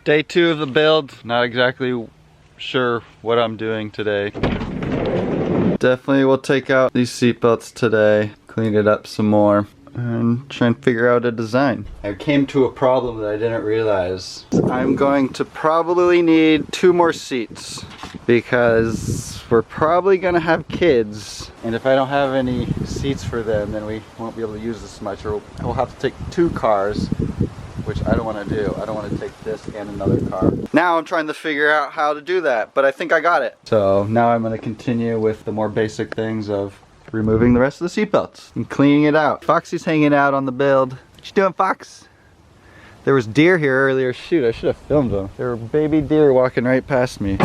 Day 2 of the build. Not exactly sure what I'm doing today. Definitely will take out these seat belts today, clean it up some more, and try and figure out a design. I came to a problem that I didn't realize. I'm going to probably need 2 more seats because we're probably gonna have kids, and if I don't have any seats for them, then we won't be able to use this much, or we'll have to take 2 cars, which I don't want to do. I don't want to take this and another car. Now I'm trying to figure out how to do that, but I think I got it. So now I'm going to continue with the more basic things of removing the rest of the seat belts and cleaning it out. Foxy's hanging out on the build. What you doing, Fox? There was deer here earlier. Shoot, I should have filmed them. There were baby deer walking right past me.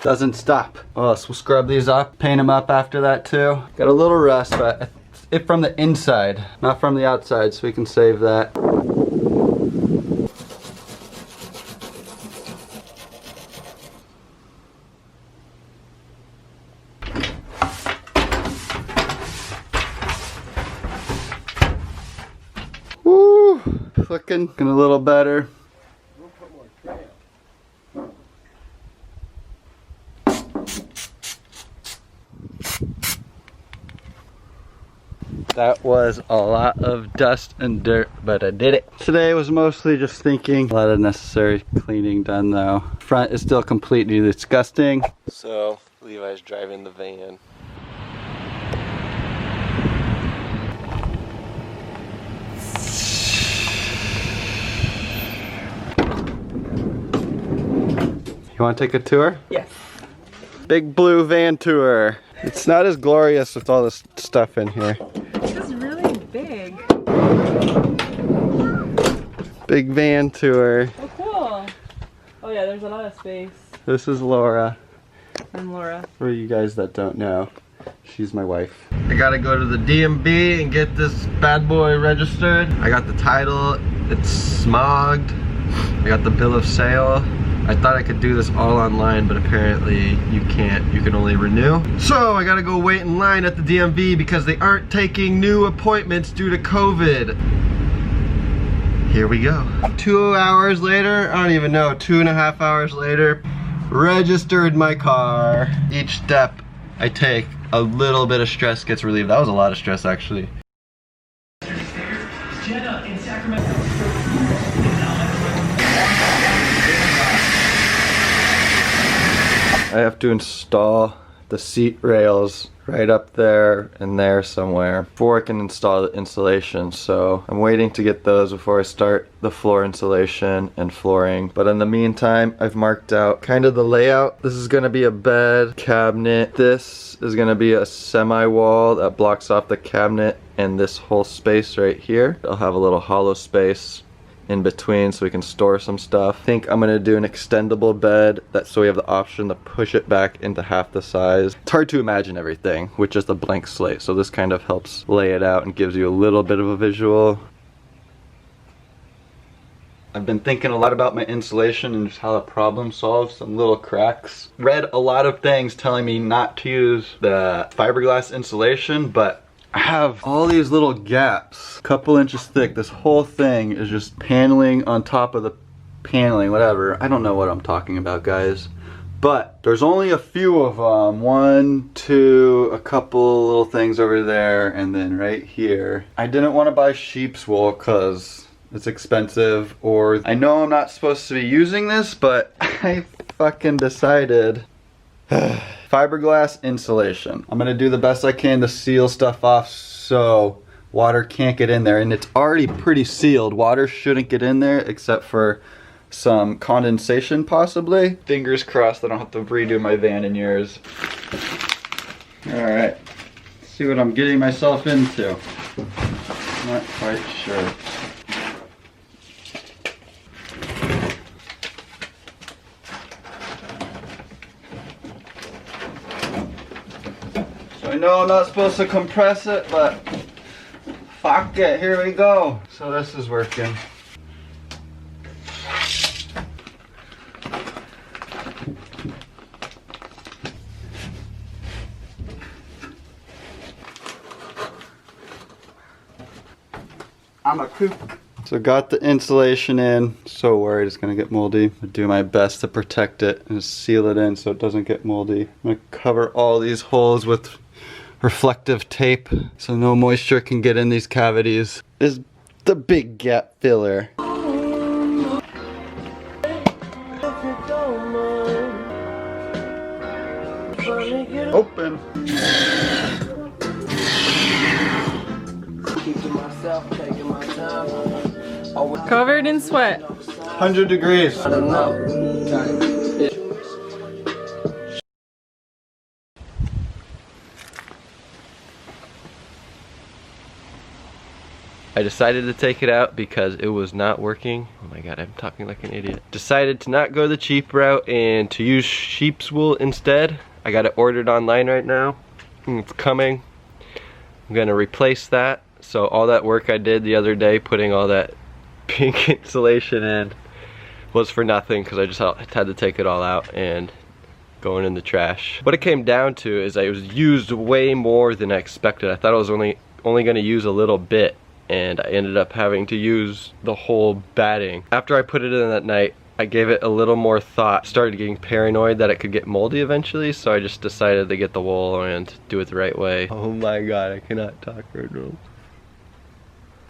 Doesn't stop. Oh, so we'll scrub these up, paint them up after that too. Got a little rust, but it's from the inside, not from the outside, so we can save that. Woo! Looking a little better. That was a lot of dust and dirt, but I did it. Today was mostly just thinking. A lot of necessary cleaning done though. Front is still completely disgusting. So, Levi's driving the van. You want to take a tour? Yes. Big blue van tour. It's not as glorious with all this stuff in here. It's really big. Big van tour. Oh, cool. Oh yeah, there's a lot of space. This is Laura. I'm Laura. For you guys that don't know, she's my wife. I gotta go to the DMV and get this bad boy registered. I got the title, it's smogged. I got the bill of sale. I thought I could do this all online, but apparently you can't. You can only renew. So I gotta go wait in line at the DMV because they aren't taking new appointments due to COVID. Here we go. 2 hours later, I don't even know, 2.5 hours later, registered my car. Each step I take, a little bit of stress gets relieved. That was a lot of stress actually. Jenna in Sacramento. I have to install the seat rails right up there and there somewhere before I can install the insulation, so I'm waiting to get those before I start the floor insulation and flooring. But in the meantime, I've marked out kind of the layout. This is gonna be a bed, cabinet. This is gonna be a semi-wall that blocks off the cabinet and this whole space right here. I'll have a little hollow space in between so we can store some stuff. I think I'm gonna do an extendable bed so we have the option to push it back into half the size. It's hard to imagine everything with just a blank slate, so this kind of helps lay it out and gives you a little bit of a visual. I've been thinking a lot about my insulation and just how the problem solves some little cracks. Read a lot of things telling me not to use the fiberglass insulation, but I have all these little gaps, a couple inches thick. This whole thing is just paneling on top of the paneling, whatever. I don't know what I'm talking about, guys. But there's only a few of them. 1, 2, a couple little things over there, and then right here. I didn't want to buy sheep's wool because it's expensive, or I know I'm not supposed to be using this, but I fucking decided. Fiberglass insulation. I'm gonna do the best I can to seal stuff off so water can't get in there, and it's already pretty sealed. Water shouldn't get in there except for some condensation possibly. Fingers crossed I don't have to redo my van in years. Alright, see what I'm getting myself into. Not quite sure. I know I'm not supposed to compress it, but fuck it, here we go. So this is working. I'm a kook. So got the insulation in. So worried it's gonna get moldy. I do my best to protect it and seal it in so it doesn't get moldy. I'm gonna cover all these holes with reflective tape so no moisture can get in these cavities. This is the big gap filler. Open. Covered in sweat. 100 degrees. I decided to take it out because it was not working. Oh my god, I'm talking like an idiot. Decided to not go the cheap route and to use sheep's wool instead. I got it ordered online right now. It's coming. I'm gonna replace that. So all that work I did the other day, putting all that pink insulation in, was for nothing because I just had to take it all out and going in the trash. What it came down to is I was used way more than I expected. I thought I was only gonna use a little bit, and I ended up having to use the whole batting. After I put it in that night, I gave it a little more thought. Started getting paranoid that it could get moldy eventually, so I just decided to get the wool and do it the right way. Oh my god, I cannot talk right now.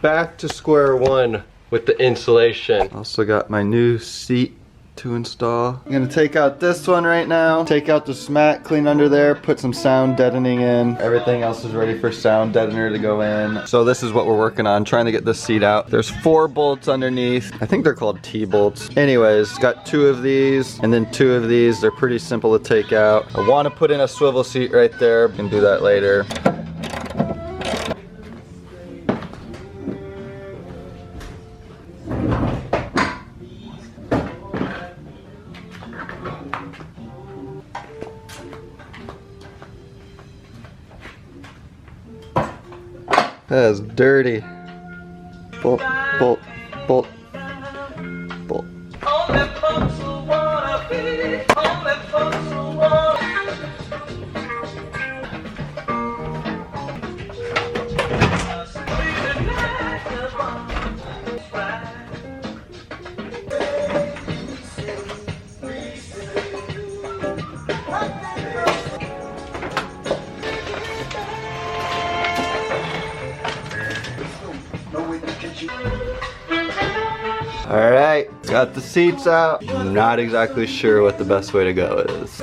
Back to square one with the insulation. Also got my new seat to install. I'm gonna take out this one right now, take out the smat, clean under there, put some sound deadening in. Everything else is ready for sound deadener to go in. So this is what we're working on, trying to get this seat out. There's 4 bolts underneath. I think they're called T-bolts. Anyways, got 2 of these and then 2 of these. They're pretty simple to take out. I want to put in a swivel seat right there. We can do that later. That is dirty. Bolt, bolt, bolt, bolt. Alright, got the seats out. Not exactly sure what the best way to go is.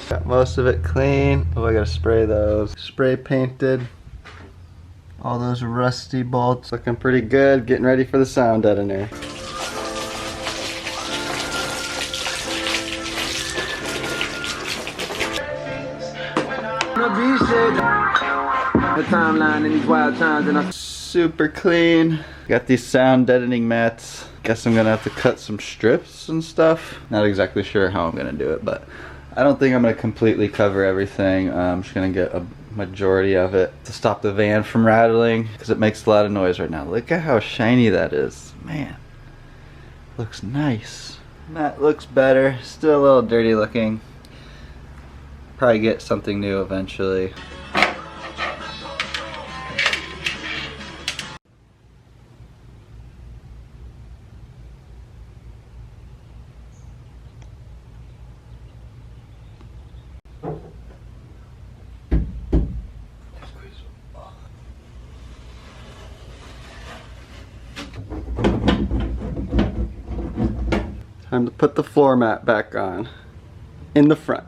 Got most of it clean. Oh, I gotta spray those. Spray painted. All those rusty bolts looking pretty good. Getting ready for the sound deadener. The timeline in these wild times and Super clean. Got these sound deadening mats. Guess I'm gonna have to cut some strips and stuff. Not exactly sure how I'm gonna do it, but I don't think I'm gonna completely cover everything. I'm just gonna get a majority of it to stop the van from rattling because it makes a lot of noise right now. Look at how shiny that is. Man, looks nice. Mat looks better. Still a little dirty looking. Probably get something new eventually. Time to put the floor mat back on in the front.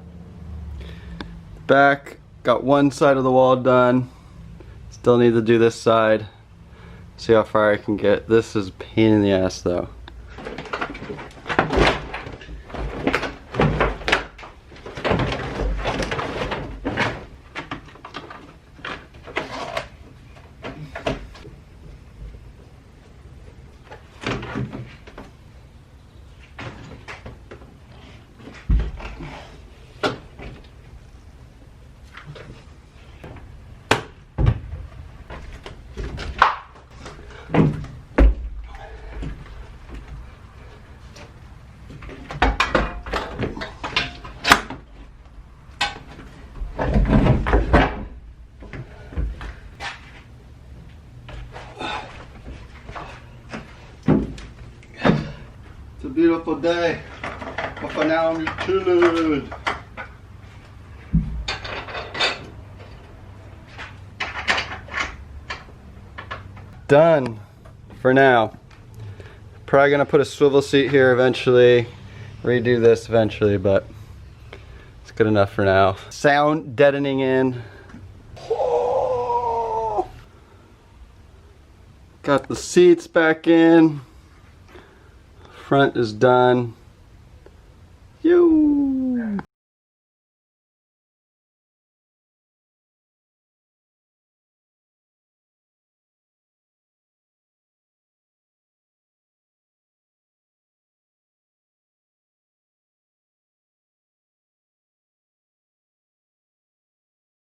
Back, got one side of the wall done. Still need to do this side. See how far I can get. This is a pain in the ass though. beautiful day. But for now, I'm just chilling. Done for now. Probably gonna put a swivel seat here eventually, redo this eventually, but it's good enough for now. Sound deadening in. Oh. Got the seats back in. Front is done.